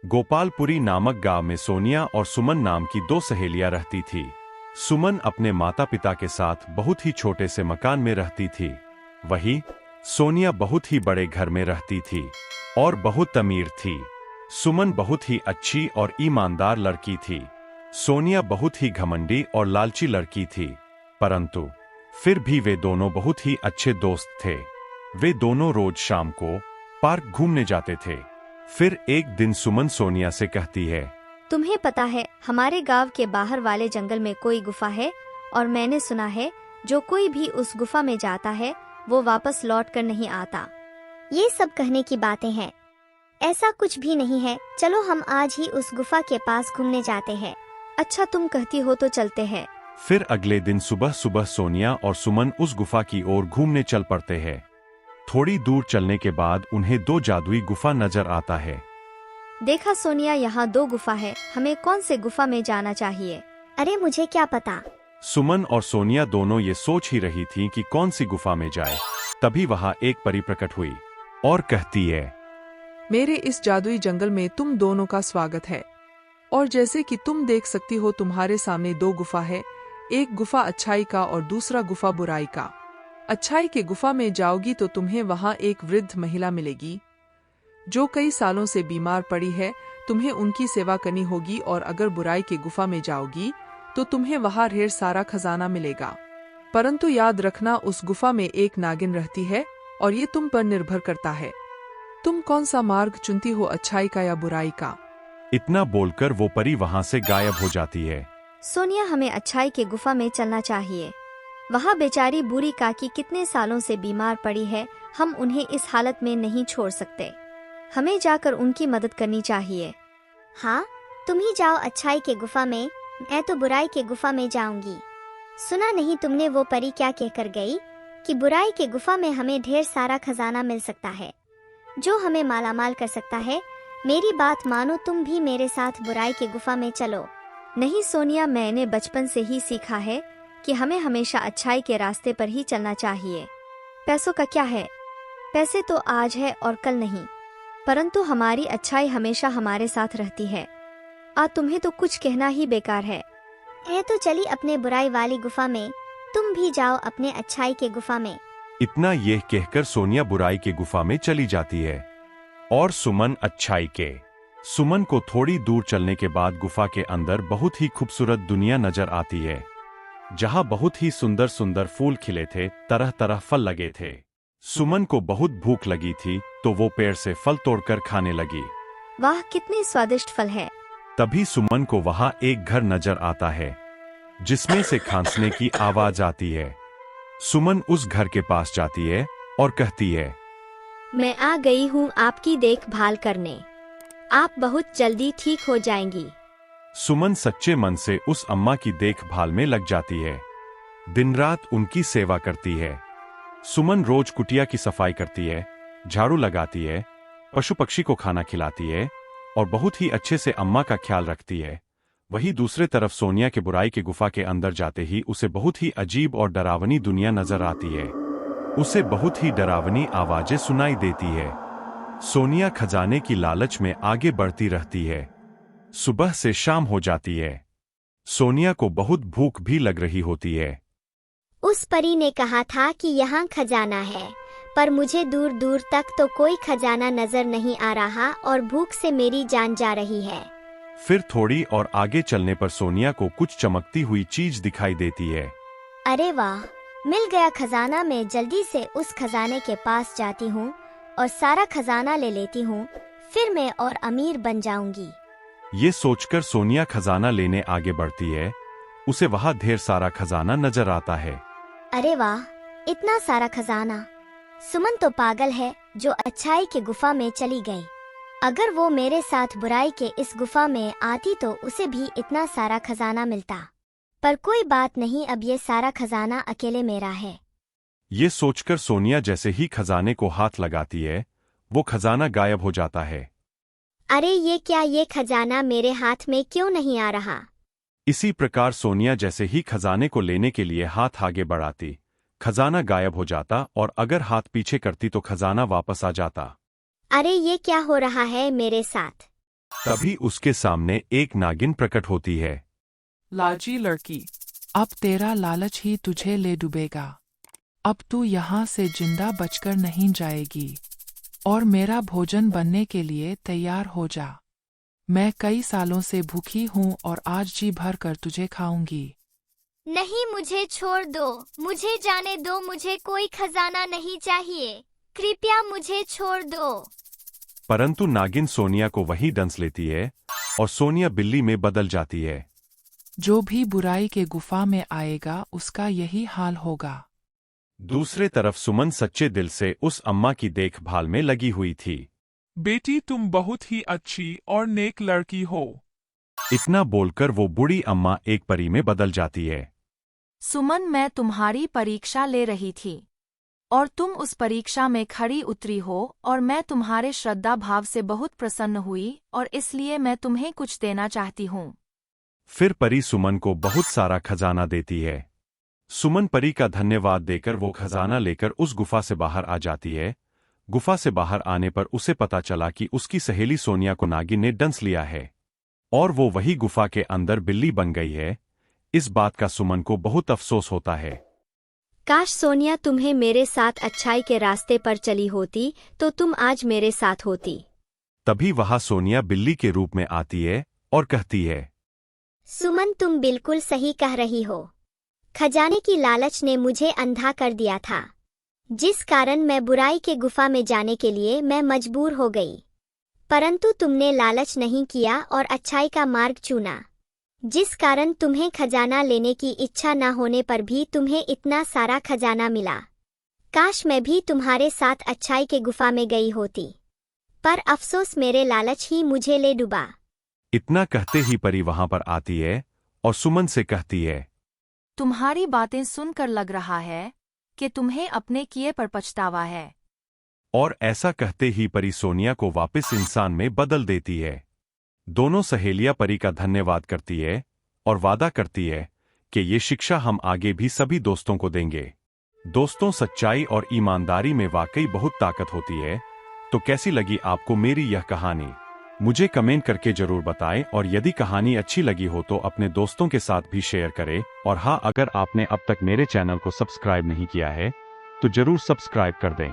गोपालपुरी नामक गांव में सोनिया और सुमन नाम की दो सहेलियां रहती थी। सुमन अपने माता पिता के साथ बहुत ही छोटे से मकान में रहती थी। वहीं सोनिया बहुत ही बड़े घर में रहती थी और बहुत अमीर थी। सुमन बहुत ही अच्छी और ईमानदार लड़की थी। सोनिया बहुत ही घमंडी और लालची लड़की थी, परंतु फिर भी वे दोनों बहुत ही अच्छे दोस्त थे। वे दोनों रोज शाम को पार्क घूमने जाते थे। फिर एक दिन सुमन सोनिया से कहती है, तुम्हें पता है हमारे गांव के बाहर वाले जंगल में कोई गुफा है और मैंने सुना है जो कोई भी उस गुफा में जाता है वो वापस लौट कर नहीं आता। ये सब कहने की बातें हैं, ऐसा कुछ भी नहीं है। चलो हम आज ही उस गुफा के पास घूमने जाते हैं। अच्छा तुम कहती हो तो चलते हैं। फिर अगले दिन सुबह सुबह सोनिया और सुमन उस गुफा की ओर घूमने चल पड़ते हैं। थोड़ी दूर चलने के बाद उन्हें दो जादुई गुफा नजर आता है। देखा सोनिया, यहाँ दो गुफा है, हमें कौन से गुफा में जाना चाहिए? अरे मुझे क्या पता। सुमन और सोनिया दोनों ये सोच ही रही थीं कि कौन सी गुफा में जाए। तभी वहाँ एक परी प्रकट हुई और कहती है, मेरे इस जादुई जंगल में तुम दोनों का स्वागत है। और जैसे कि तुम देख सकती हो तुम्हारे सामने दो गुफा है, एक गुफा अच्छाई का और दूसरा गुफा बुराई का। अच्छाई के गुफा में जाओगी तो तुम्हें वहाँ एक वृद्ध महिला मिलेगी जो कई सालों से बीमार पड़ी है। तुम्हें उनकी सेवा करनी होगी। और अगर बुराई के गुफा में जाओगी तो तुम्हें वहाँ ढेर सारा खजाना मिलेगा, परंतु याद रखना उस गुफा में एक नागिन रहती है और ये तुम पर निर्भर करता है। तुम कौन सा मार्ग चुनती हो, अच्छाई का या बुराई का? इतना बोलकर वो परी वहाँ से गायब हो जाती है। सोनिया, हमें अच्छाई के गुफा में चलना चाहिए। वहाँ बेचारी बूढ़ी काकी कितने सालों से बीमार पड़ी है, हम उन्हें इस हालत में नहीं छोड़ सकते। हमें जाकर उनकी मदद करनी चाहिए। हाँ, तुम ही जाओ अच्छाई के गुफा में, मैं तो बुराई के गुफा में जाऊंगी। सुना नहीं तुमने वो परी क्या कहकर गई कि बुराई के गुफा में हमें ढेर सारा खजाना मिल सकता है जो हमें मालामाल कर सकता है। मेरी बात मानो, तुम भी मेरे साथ बुराई के गुफा में चलो। नहीं सोनिया, मैंने बचपन से ही सीखा है कि हमें हमेशा अच्छाई के रास्ते पर ही चलना चाहिए। पैसों का क्या है, पैसे तो आज है और कल नहीं, परंतु हमारी अच्छाई हमेशा हमारे साथ रहती है। तुम्हें तो कुछ कहना ही बेकार है। तो चली अपने बुराई वाली गुफा में, तुम भी जाओ अपने अच्छाई के गुफा में। इतना यह कहकर सोनिया बुराई के गुफा में चली जाती है और सुमन अच्छाई के। सुमन को थोड़ी दूर चलने के बाद गुफा के अंदर बहुत ही खूबसूरत दुनिया नजर आती है, जहाँ बहुत ही सुंदर सुंदर फूल खिले थे, तरह तरह फल लगे थे। सुमन को बहुत भूख लगी थी तो वो पेड़ से फल तोड़कर खाने लगी। वाह, कितने स्वादिष्ट फल है। तभी सुमन को वहाँ एक घर नजर आता है जिसमें से खांसने की आवाज आती है। सुमन उस घर के पास जाती है और कहती है, मैं आ गई हूँ आपकी देखभाल करने, आप बहुत जल्दी ठीक हो जाएंगी। सुमन सच्चे मन से उस अम्मा की देखभाल में लग जाती है, दिन रात उनकी सेवा करती है। सुमन रोज कुटिया की सफाई करती है, झाड़ू लगाती है, पशु पक्षी को खाना खिलाती है और बहुत ही अच्छे से अम्मा का ख्याल रखती है। वहीं दूसरे तरफ सोनिया के बुराई के गुफा के अंदर जाते ही उसे बहुत ही अजीब और डरावनी दुनिया नजर आती है। उसे बहुत ही डरावनी आवाजें सुनाई देती है। सोनिया खजाने की लालच में आगे बढ़ती रहती है। सुबह से शाम हो जाती है। सोनिया को बहुत भूख भी लग रही होती है। उस परी ने कहा था कि यहाँ खजाना है, पर मुझे दूर दूर तक तो कोई खजाना नजर नहीं आ रहा और भूख से मेरी जान जा रही है। फिर थोड़ी और आगे चलने पर सोनिया को कुछ चमकती हुई चीज दिखाई देती है। अरे वाह, मिल गया खजाना। मैं जल्दी से उस खजाने के पास जाती हूँ और सारा खजाना ले लेती हूँ, फिर मैं और अमीर बन जाऊंगी। ये सोचकर सोनिया खजाना लेने आगे बढ़ती है। उसे वहाँ ढेर सारा खजाना नजर आता है। अरे वाह, इतना सारा खजाना। सुमन तो पागल है जो अच्छाई के गुफा में चली गई। अगर वो मेरे साथ बुराई के इस गुफा में आती तो उसे भी इतना सारा खजाना मिलता। पर कोई बात नहीं, अब ये सारा खजाना अकेले मेरा है। ये सोचकर सोनिया जैसे ही खजाने को हाथ लगाती है, वो खजाना गायब हो जाता है। अरे ये क्या, ये खजाना मेरे हाथ में क्यों नहीं आ रहा? इसी प्रकार सोनिया जैसे ही खजाने को लेने के लिए हाथ आगे बढ़ाती, खजाना गायब हो जाता और अगर हाथ पीछे करती तो खजाना वापस आ जाता। अरे ये क्या हो रहा है मेरे साथ? तभी उसके सामने एक नागिन प्रकट होती है। लालची लड़की, अब तेरा लालच ही तुझे ले डूबेगा। अब तू यहाँ से जिंदा बचकर नहीं जाएगी और मेरा भोजन बनने के लिए तैयार हो जा। मैं कई सालों से भूखी हूँ और आज जी भर कर तुझे खाऊंगी। नहीं, मुझे छोड़ दो, मुझे जाने दो, मुझे कोई खजाना नहीं चाहिए, कृपया मुझे छोड़ दो। परंतु नागिन सोनिया को वहीं डंस लेती है और सोनिया बिल्ली में बदल जाती है। जो भी बुराई के गुफा में आएगा उसका यही हाल होगा। दूसरे तरफ सुमन सच्चे दिल से उस अम्मा की देखभाल में लगी हुई थी। बेटी, तुम बहुत ही अच्छी और नेक लड़की हो। इतना बोलकर वो बूढ़ी अम्मा एक परी में बदल जाती है। सुमन, मैं तुम्हारी परीक्षा ले रही थी और तुम उस परीक्षा में खरी उतरी हो और मैं तुम्हारे श्रद्धा भाव से बहुत प्रसन्न हुई और इसलिए मैं तुम्हें कुछ देना चाहती हूँ। फिर परी सुमन को बहुत सारा खजाना देती है। सुमन परी का धन्यवाद देकर वो खजाना लेकर उस गुफा से बाहर आ जाती है। गुफा से बाहर आने पर उसे पता चला कि उसकी सहेली सोनिया को नागिन ने डंस लिया है और वो वही गुफा के अंदर बिल्ली बन गई है। इस बात का सुमन को बहुत अफसोस होता है। काश सोनिया तुम्हें मेरे साथ अच्छाई के रास्ते पर चली होती तो तुम आज मेरे साथ होती। तभी वहां सोनिया बिल्ली के रूप में आती है और कहती है, सुमन, तुम बिल्कुल सही कह रही हो। खजाने की लालच ने मुझे अंधा कर दिया था, जिस कारण मैं बुराई के गुफा में जाने के लिए मैं मजबूर हो गई। परंतु तुमने लालच नहीं किया और अच्छाई का मार्ग चुना, जिस कारण तुम्हें खजाना लेने की इच्छा न होने पर भी तुम्हें इतना सारा खजाना मिला। काश मैं भी तुम्हारे साथ अच्छाई के गुफा में गई होती, पर अफसोस मेरे लालच ही मुझे ले डूबा। इतना कहते ही परी वहां पर आती है और सुमन से कहती है, तुम्हारी बातें सुनकर लग रहा है कि तुम्हें अपने किए पर पछतावा है। और ऐसा कहते ही परी सोनिया को वापस इंसान में बदल देती है। दोनों सहेलियां परी का धन्यवाद करती है और वादा करती है कि ये शिक्षा हम आगे भी सभी दोस्तों को देंगे। दोस्तों, सच्चाई और ईमानदारी में वाकई बहुत ताकत होती है। तो कैसी लगी आपको मेरी यह कहानी? मुझे कमेंट करके जरूर बताएं और यदि कहानी अच्छी लगी हो तो अपने दोस्तों के साथ भी शेयर करें। और हाँ, अगर आपने अब तक मेरे चैनल को सब्सक्राइब नहीं किया है तो जरूर सब्सक्राइब कर दें।